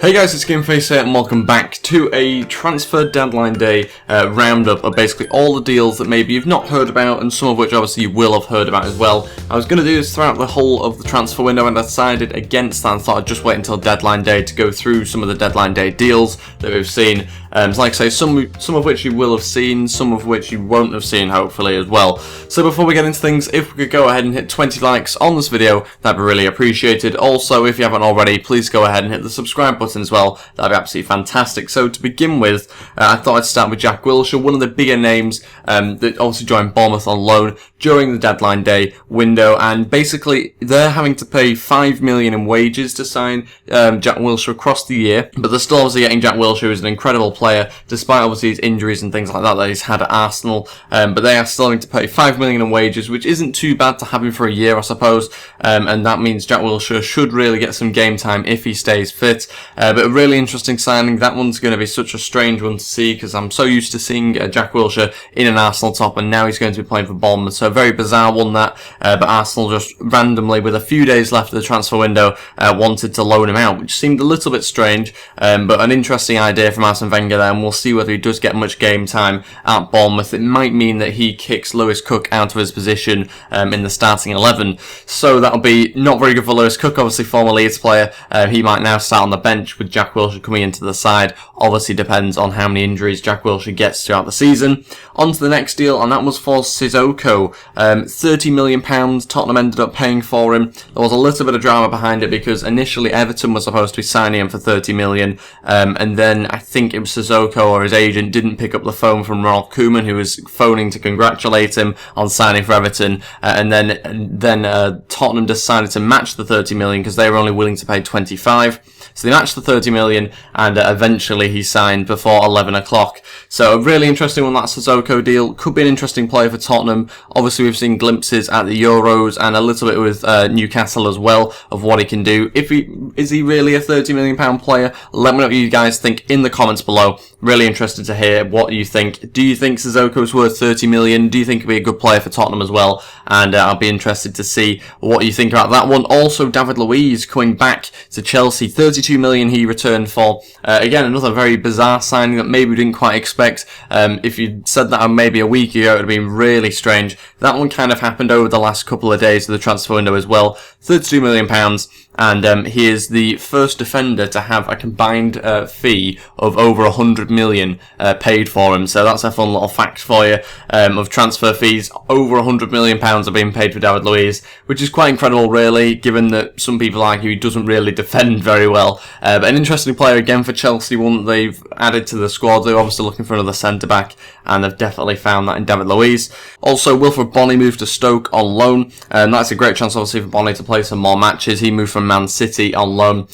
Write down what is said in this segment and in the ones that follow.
Hey guys, it's GameFace here and welcome back to a transfer deadline day roundup of basically all the deals that maybe you've not heard about and some of which obviously you will have heard about as well. I was going to do this throughout the whole of the transfer window and I decided against that and thought I'd just wait until deadline day to go through some of the deadline day deals that we've seen. So like I say, some of which you will have seen, some of which you won't have seen hopefully as well. So before we get into things, if we could go ahead and hit 20 likes on this video, that'd be really appreciated. Also, if you haven't already, please go ahead and hit the subscribe button as well. That'd be absolutely fantastic. So to begin with, I thought I'd start with Jack Wilshere, one of the bigger names that also joined Bournemouth on loan during the deadline day window, and basically they're having to pay $5 million in wages to sign Jack Wilshere across the year, but they're still obviously getting Jack Wilshere, who's an incredible player, despite obviously his injuries and things like that he's had at Arsenal, but they are still having to pay $5 million in wages, which isn't too bad to have him for a year, I suppose, and that means Jack Wilshere should really get some game time if he stays fit, but a really interesting signing. That one's going to be such a strange one to see because I'm so used to seeing Jack Wilshere in an Arsenal top, and now he's going to be playing for Bournemouth, so a very bizarre one that, but Arsenal just randomly, with a few days left of the transfer window, wanted to loan him out, which seemed a little bit strange, but an interesting idea from Arsene Wenger there, and we'll see whether he does get much game time at Bournemouth. It might mean that he kicks Lewis Cook out of his position in the starting 11, so that'll be not very good for Lewis Cook, obviously former Leeds player. He might now start on the bench with Jack Wilshere coming into the side. Obviously depends on how many injuries Jack Wilshere gets throughout the season. On to the next deal, and that was for Sissoko. £30 million Tottenham ended up paying for him. There was a little bit of drama behind it because initially Everton was supposed to be signing him for $30 million, and then I think it was Sissoko or his agent didn't pick up the phone from Ronald Koeman, who was phoning to congratulate him on signing for Everton, and then Tottenham decided to match the $30 million because they were only willing to pay 25. So they matched the $30 million, and eventually he signed before 11 o'clock. So a really interesting one, that Sissoko deal. Could be an interesting player for Tottenham. Obviously we've seen glimpses at the Euros and a little bit with Newcastle as well of what he can do. Is he really a £30 million player? Let me know what you guys think in the comments below. Really interested to hear what you think. Do you think Sissoko's worth $30 million? Do you think he'll be a good player for Tottenham as well? And I'll be interested to see what you think about that one. Also, David Luiz coming back to Chelsea. $32 million he returned for. Again, another very bizarre signing that maybe we didn't quite expect. If you said that maybe a week ago, it would have been really strange. That one kind of happened over the last couple of days of the transfer window as well. £32 million. And he is the first defender to have a combined fee of over 100 million paid for him. So that's a fun little fact for you of transfer fees. Over 100 million pounds are being paid for David Luiz, which is quite incredible, really, given that some people argue he doesn't really defend very well. But an interesting player again for Chelsea, one that they've added to the squad. They're obviously looking for another centre back, and they've definitely found that in David Luiz. Also, Wilfred Bony moved to Stoke on loan, and that's a great chance obviously for Bony to play some more matches. He moved from Man City on loan,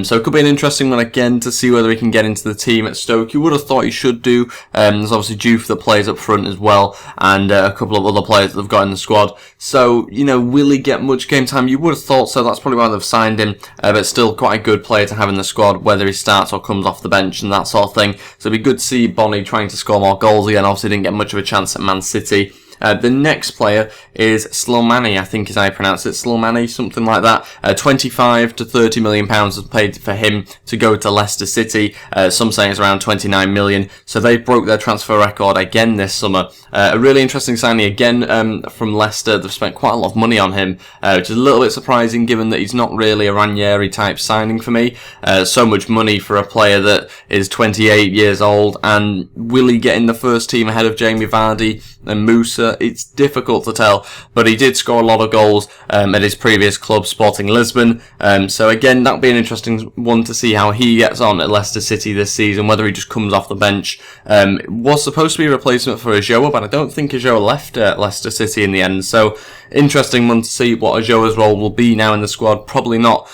so it could be an interesting one again to see whether he can get into the team at Stoke. You would have thought he should do. There's obviously Juve that plays up front as well, and a couple of other players that they've got in the squad. So, you know, will he get much game time? You would have thought so. That's probably why they've signed him, but still quite a good player to have in the squad, whether he starts or comes off the bench and that sort of thing. So it'd be good to see Bony trying to score more goals again. Obviously didn't get much of a chance at Man City. The next player is Slimani, I think is how you pronounce it, Slimani, something like that. 25 to £30 million was paid for him to go to Leicester City. Some saying it's around 29 million. So they broke their transfer record again this summer. A really interesting signing again from Leicester. They've spent quite a lot of money on him, which is a little bit surprising given that he's not really a Ranieri type signing for me. So much money for a player that is 28 years old, and will he get in the first team ahead of Jamie Vardy and Musa? It's difficult to tell, but he did score a lot of goals at his previous club, Sporting Lisbon. So again, that'll be an interesting one to see how he gets on at Leicester City this season, whether he just comes off the bench. It was supposed to be a replacement for Ajoa, but I don't think Ajoa left Leicester City in the end. So interesting one to see what Ajoa's role will be now in the squad. Probably not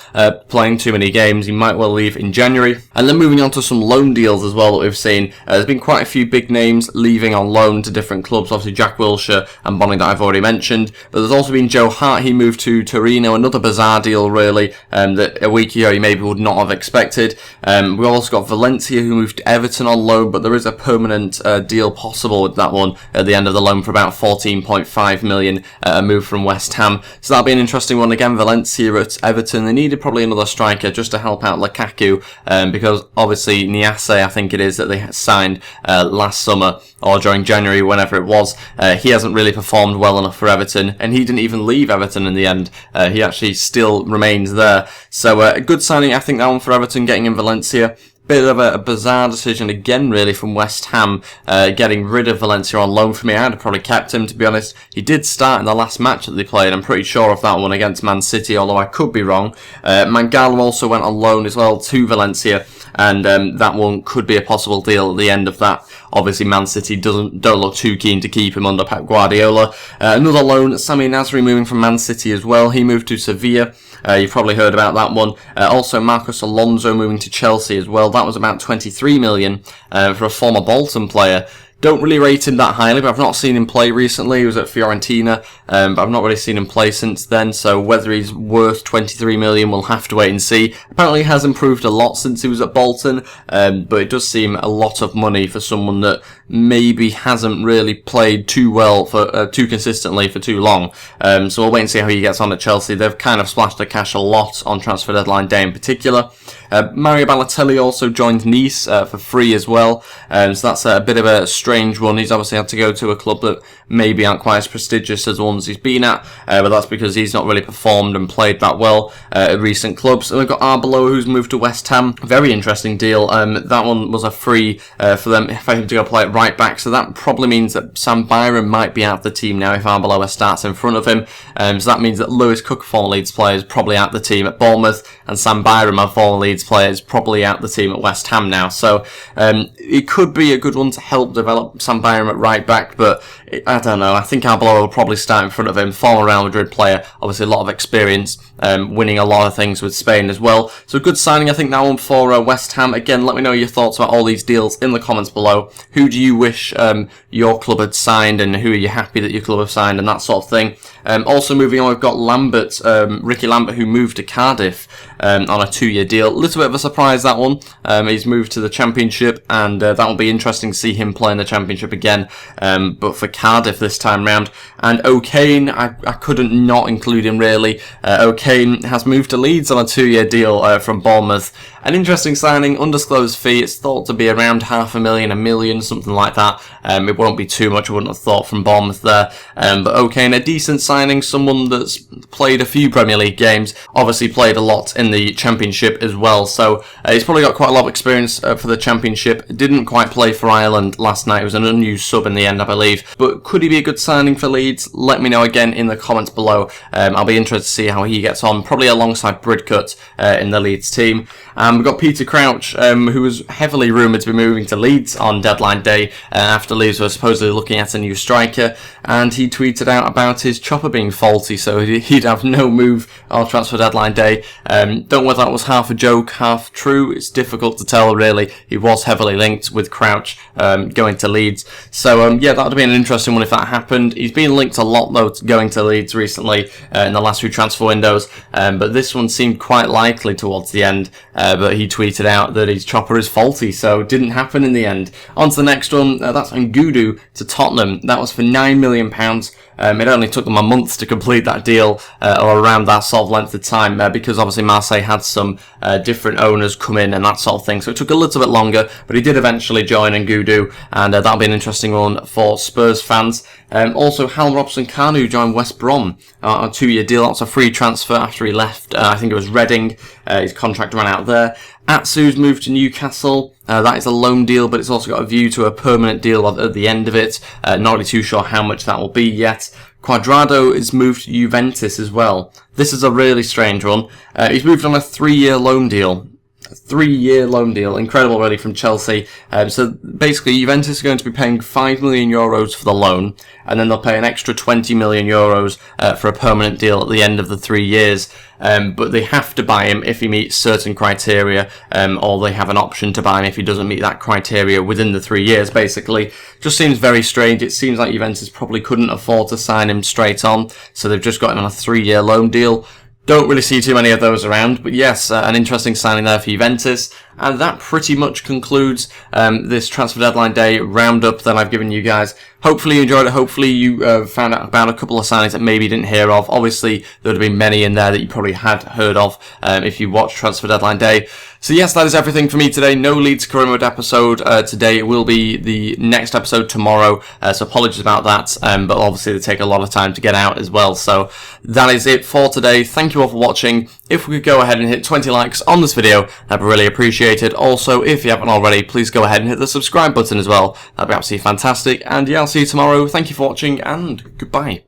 playing too many games. He might well leave in January. And then moving on to some loan deals as well that we've seen. There's been quite a few big names leaving on loan to different clubs. Obviously Jack Wilshere and Bony that I've already mentioned. But there's also been Joe Hart. He moved to Torino. Another bizarre deal really that a week ago you maybe would not have expected. We've also got Valencia who moved to Everton on loan, but there is a permanent deal possible with that one at the end of the loan for about 14.5 million. A move move from West Ham. So that'll be an interesting one. Again, Valencia at Everton. They needed probably another striker just to help out Lukaku, because obviously Niasse, I think it is, that they signed last summer or during January, whenever it was, he hasn't really performed well enough for Everton, and he didn't even leave Everton in the end. He actually still remains there. So a good signing, I think, that one for Everton, getting in Valencia. Bit of a bizarre decision again, really, from West Ham, getting rid of Valencia on loan for me. I'd have probably kept him, to be honest. He did start in the last match that they played. I'm pretty sure of that one against Man City, although I could be wrong. Mangala also went on loan as well to Valencia, and that one could be a possible deal at the end of that. Obviously, Man City don't look too keen to keep him under Pep Guardiola. Another loan, Sami Nasri moving from Man City as well. He moved to Sevilla. You've probably heard about that one. Also, Marcos Alonso moving to Chelsea as well. That was about 23 million for a former Bolton player. Don't really rate him that highly, but I've not seen him play recently. He was at Fiorentina, but I've not really seen him play since then, so whether he's worth 23 million, we'll have to wait and see. Apparently he has improved a lot since he was at Bolton, but it does seem a lot of money for someone that maybe hasn't really played too well, for too consistently for too long. So we'll wait and see how he gets on at Chelsea. They've kind of splashed the cash a lot on transfer deadline day in particular. Mario Balotelli also joined Nice for free as well, so that's a bit of a strange one. He's obviously had to go to a club that maybe aren't quite as prestigious as the ones he's been at, but that's because he's not really performed and played that well at recent clubs. And we've got Arbeloa, who's moved to West Ham. Very interesting deal. That one was a free for them if I had to go play at right back, so that probably means that Sam Byram might be out of the team now if Arbeloa starts in front of him. So that means that Lewis Cook, former Leeds player, is probably out the team at Bournemouth, and Sam Byram, a former Leeds player, is probably out the team at West Ham now. So it could be a good one to help develop Sam Byram at right back, but I don't know. I think Arbeloa will probably start in front of him. Former Real Madrid player, obviously a lot of experience, winning a lot of things with Spain as well. So good signing, I think, that one for West Ham. Again, let me know your thoughts about all these deals in the comments below. Who do you wish your club had signed, and who are you happy that your club have signed, and that sort of thing. Also moving on, we've got Lambert, Ricky Lambert, who moved to Cardiff on a 2-year deal. A little bit of a surprise, that one. He's moved to the Championship, and that will be interesting to see him play in the Championship again, but for Cardiff this time round. And O'Kane, I couldn't not include him, really. O'Kane has moved to Leeds on a 2-year deal from Bournemouth. An interesting signing, undisclosed fee. It's thought to be around $500,000, $1 million, something like that. It won't be too much, I wouldn't have thought, from Bournemouth there. But O'Kane, a decent signing, someone that's played a few Premier League games, obviously played a lot in the Championship as well. So he's probably got quite a lot of experience for the Championship. Didn't quite play for Ireland last night. It was an unused sub in the end, I believe. But could he be a good signing for Leeds? Let me know again in the comments below. I'll be interested to see how he gets on, probably alongside Bridcut in the Leeds team. We've got Peter Crouch, who was heavily rumoured to be moving to Leeds on deadline day after Leeds were supposedly looking at a new striker, and he tweeted out about his chopper being faulty, so he'd have no move on transfer deadline day. Don't know whether that was half a joke, half true. It's difficult to tell, really. He was heavily linked with Crouch going to Leeds. So, yeah, that would have been an interesting one if that happened. He's been linked a lot, though, to going to Leeds recently in the last few transfer windows, but this one seemed quite likely towards the end. But he tweeted out that his chopper is faulty, so it didn't happen in the end. On to the next one, that's Ngudu to Tottenham. That was for £9 million. It only took them a month to complete that deal, or around that sort of length of time, because obviously Marseille had some different owners come in and that sort of thing, so it took a little bit longer, but he did eventually join Ngudu, and that'll be an interesting one for Spurs fans. Also, Hal Robson-Kanu joined West Brom on a 2-year deal. That's a free transfer after he left, I think it was Reading. His contract ran out there. Atsu's moved to Newcastle. That is a loan deal, but it's also got a view to a permanent deal at the end of it. Not really too sure how much that will be yet. Quadrado is moved to Juventus as well. This is a really strange one. He's moved on a 3-year loan deal. 3-year loan deal. Incredible, really, from Chelsea. So basically, Juventus are going to be paying €5 million for the loan, and then they'll pay an extra €20 million for a permanent deal at the end of the 3 years. But they have to buy him if he meets certain criteria, or they have an option to buy him if he doesn't meet that criteria within the 3 years, basically. Just seems very strange. It seems like Juventus probably couldn't afford to sign him straight on, so they've just got him on a 3-year loan deal. Don't really see too many of those around, but yes, an interesting signing there for Juventus. And that pretty much concludes this transfer deadline day roundup that I've given you guys. Hopefully you enjoyed it. Hopefully you found out about a couple of signings that maybe you didn't hear of. Obviously, there would have been many in there that you probably had heard of if you watched Transfer Deadline Day. So yes, that is everything for me today. No Leeds Career Mode episode today. It will be the next episode tomorrow, so apologies about that. But obviously they take a lot of time to get out as well. So that is it for today. Thank you all for watching. If we could go ahead and hit 20 likes on this video, that'd be really appreciated. Also, if you haven't already, please go ahead and hit the subscribe button as well. That'd be absolutely fantastic. And yeah, I'll see you tomorrow. Thank you for watching, and goodbye.